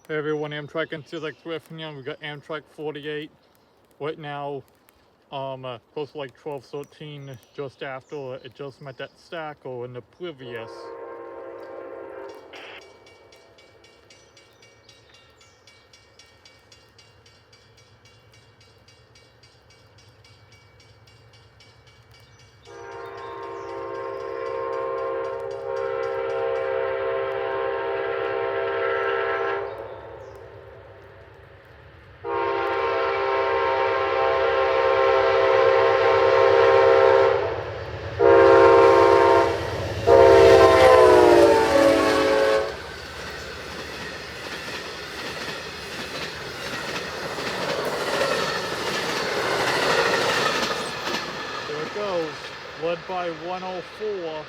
Hey everyone, Amtrak and like Griffin. We got Amtrak 48 right now. Close to like 12:13, just after it just met that stack or in the previous. There it goes, led by 104.